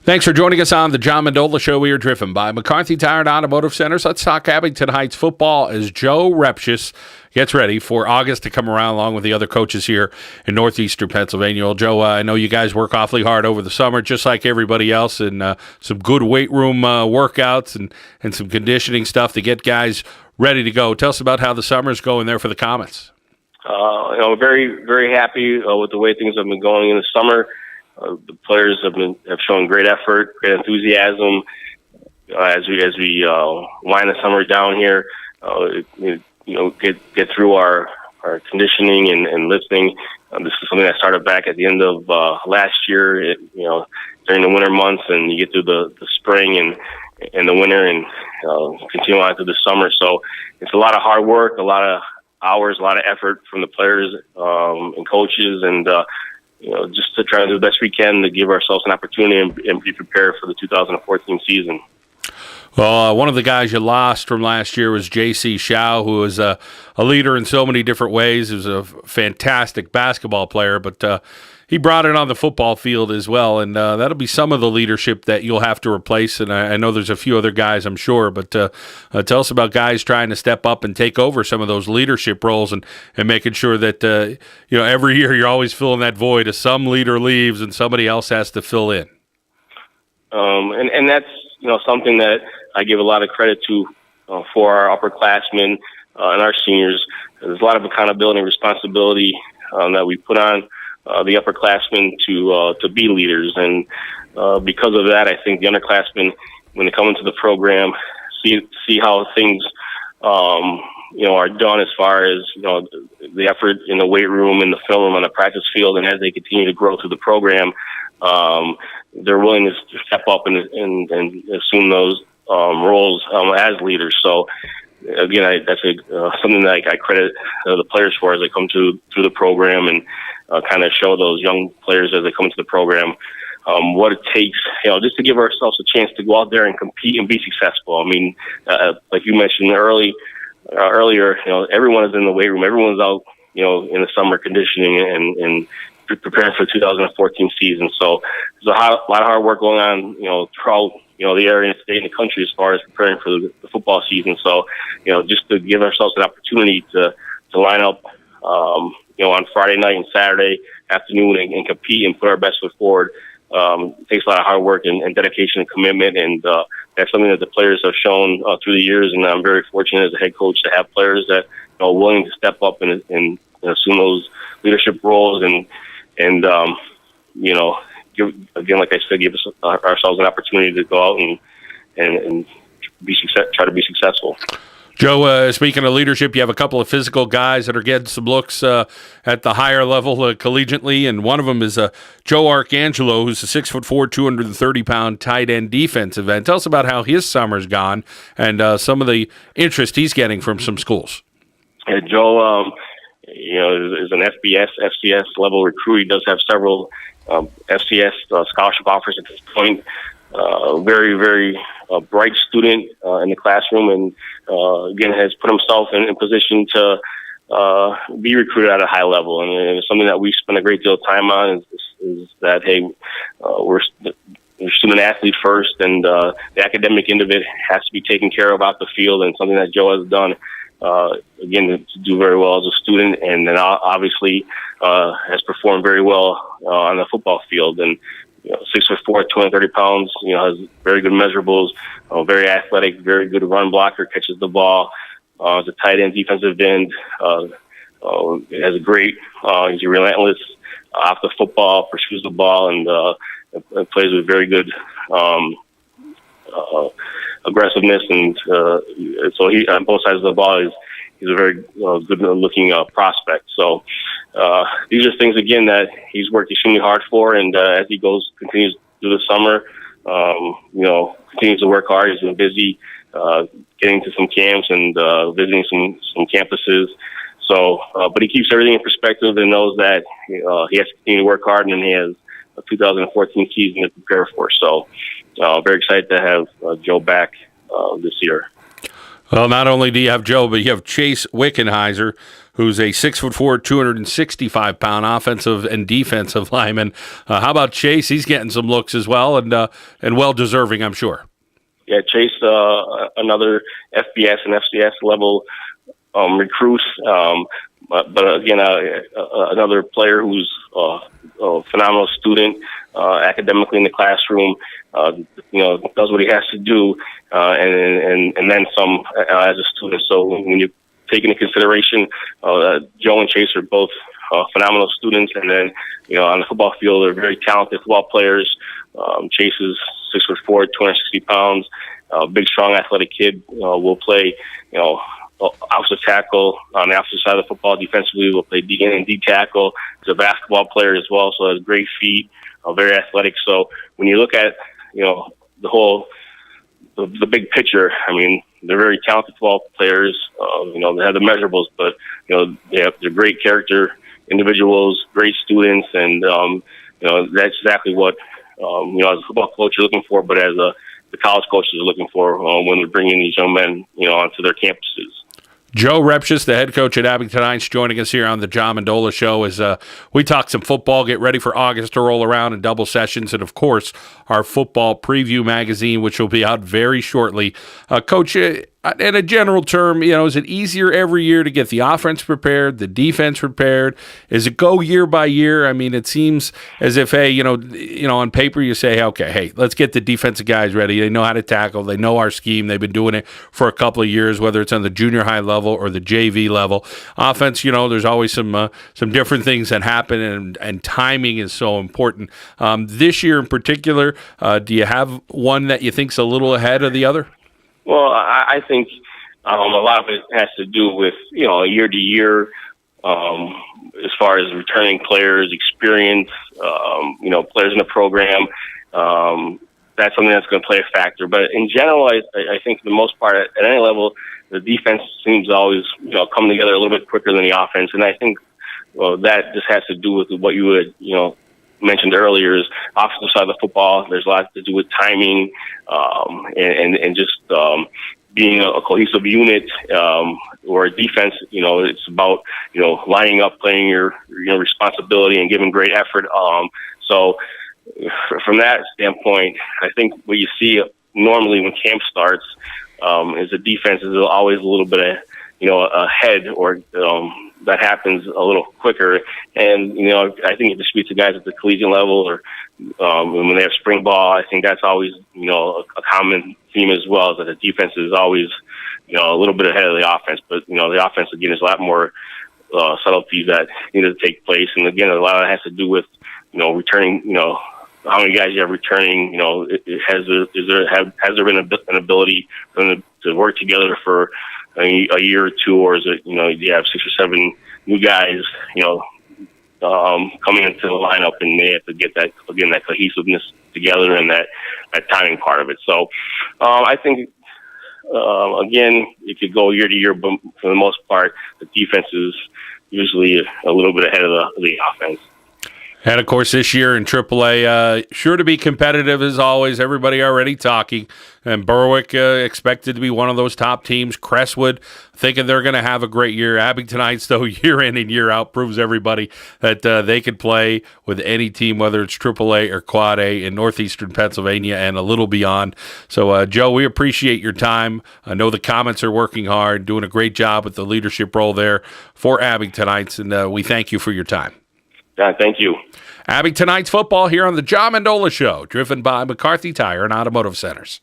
Thanks for joining us on the John Mendola Show. We are driven by McCarthy Tire and Automotive Centers. Let's talk Abington Heights football as Joe Repshis gets ready for August to come around along with the other coaches here in northeastern Pennsylvania. Well, Joe, I know you guys work awfully hard over the summer, just like everybody else, and some good weight room workouts and some conditioning stuff to get guys ready to go. Tell us about how the summer's going there for the Comets. Very, very happy with the way things have been going in the summer. The players have shown great effort, great enthusiasm as we wind the summer down here. Get through our conditioning and lifting. This is something that started back at the end of last year. During the winter months, and you get through the spring and the winter, and continue on through the summer. So it's a lot of hard work, a lot of hours, a lot of effort from the players and coaches, and just to try to do the best we can to give ourselves an opportunity and be prepared for the 2014 season. Well, one of the guys you lost from last year was J.C. Shao, who was a leader in so many different ways. He was a fantastic basketball player, but he brought it on the football field as well, and that'll be some of the leadership that you'll have to replace. And I know there's a few other guys, I'm sure, but tell us about guys trying to step up and take over some of those leadership roles and making sure that every year you're always filling that void as some leader leaves and somebody else has to fill in. And that's something that I give a lot of credit to for our upperclassmen and our seniors. There's a lot of accountability and responsibility that we put on the upperclassmen to be leaders, and because of that, I think the underclassmen, when they come into the program, see how things are done as far as the effort in the weight room, in the film room, on the practice field, and as they continue to grow through the program, they're willing to step up and assume those roles as leaders. So again, that's something that I credit the players for as they come through the program, and kind of show those young players as they come into the program what it takes, just to give ourselves a chance to go out there and compete and be successful. I mean, like you mentioned earlier, everyone is in the weight room. Everyone's out, in the summer conditioning and preparing for the 2014 season. So there's a lot of hard work going on, throughout, the area and the state and the country as far as preparing for the football season. So, just to give ourselves an opportunity to line up, on Friday night and Saturday afternoon and compete and put our best foot forward, takes a lot of hard work and dedication and commitment. And that's something that the players have shown through the years. And I'm very fortunate as a head coach to have players that are willing to step up and assume those leadership roles and give, again, like I said, give ourselves an opportunity to go out and try to be successful. Joe, speaking of leadership, you have a couple of physical guys that are getting some looks at the higher level collegiately, and one of them is Joe Arcangelo, who's a 6'4", 230-pound tight end defensive end. Tell us about how his summer's gone and some of the interest he's getting from some schools. Yeah, Joe, is an FCS level recruit. He does have several FCS scholarship offers at this point. Very, very bright student in the classroom, and again has put himself in position to be recruited at a high level. And it's something that we spend a great deal of time on. Is that we're student athlete first, and the academic end of it has to be taken care of out the field, and something that Joe has done. Again, to do very well as a student, and then obviously has performed very well on the football field. And 6'4", 230 pounds, has very good measurables, very athletic, very good run blocker, catches the ball, is a tight end, defensive end, has a great, he's relentless off the football, pursues the ball, and plays with very good aggressiveness, and so he on both sides of the ball he's a very good looking prospect. So these are things again that he's worked extremely hard for, and as he continues through the summer, continues to work hard. He's been busy getting to some camps and visiting some campuses. So, but he keeps everything in perspective and knows that he has to continue to work hard, and he has a 2014 season to prepare for. So, very excited to have Joe back this year. Well, not only do you have Joe, but you have Chase Wickenheiser, who's a 6'4", 265-pound offensive and defensive lineman. How about Chase? He's getting some looks as well, and well deserving, I'm sure. Yeah, Chase, another FBS and FCS level recruit, but again, another player who's a phenomenal student academically in the classroom. Does what he has to do, and then some as a student. So when you take into consideration, Joe and Chase are both phenomenal students, and then on the football field, they're very talented football players. Chase is 6'4", 260 pounds, big, strong, athletic kid. Will play, offensive tackle on the opposite side of the football. Defensively, will play D and D tackle. He's a basketball player as well, so has great feet, very athletic. So when you look at the big picture, I mean, they're very talented football players. They have the measurables, but they're great character individuals, great students, and that's exactly what as a football coach you're looking for, but as the college coaches are looking for when they're bringing these young men onto their campuses. Joe Repshis, the head coach at Abington Heights, joining us here on the John Mendola Show as we talk some football, get ready for August to roll around in double sessions, and, of course, our football preview magazine, which will be out very shortly. Coach, in a general term, is it easier every year to get the offense prepared, the defense prepared? Is it go year by year? I mean, it seems as if, hey, on paper you say, okay, hey, let's get the defensive guys ready. They know how to tackle. They know our scheme. They've been doing it for a couple of years, whether it's on the junior high level or the JV level. Offense, there's always some different things that happen, and timing is so important. This year in particular, do you have one that you think's a little ahead of the other? Well, I think a lot of it has to do with, year to year, as far as returning players, experience, players in the program. That's something that's going to play a factor. But in general, I think for the most part, at any level, the defense seems to always, come together a little bit quicker than the offense. And I think that just has to do with what you would, mentioned earlier is offensive side of the football. There's a lot to do with timing and just being a cohesive unit or a defense. It's about lining up, playing your responsibility, and giving great effort. So from that standpoint, I think what you see normally when camp starts is the defense is always a little bit ahead, or that happens a little quicker. And, I think if you speak to guys at the collegiate level or when they have spring ball, I think that's always, a common theme as well, is that the defense is always, a little bit ahead of the offense. But, the offense, again, is a lot more subtleties that need to take place. And, again, a lot of that has to do with, returning, how many guys you have returning, has there been an ability for them to work together for a year or two, or is it, you have 6 or 7 new guys, coming into the lineup, and they have to get that cohesiveness together and that timing part of it. So I think, again, it could go year to year, but for the most part, the defense is usually a little bit ahead of the offense. And, of course, this year in AAA, sure to be competitive as always. Everybody already talking. And Berwick expected to be one of those top teams. Crestwood thinking they're going to have a great year. Abington Heights, though, year in and year out, proves everybody that they could play with any team, whether it's AAA or Quad A in northeastern Pennsylvania and a little beyond. So, Joe, we appreciate your time. I know the Comets are working hard, doing a great job with the leadership role there for Abington Heights, and we thank you for your time. Thank you. Abington Heights football here on the John Mendola Show, driven by McCarthy Tire and Automotive Centers.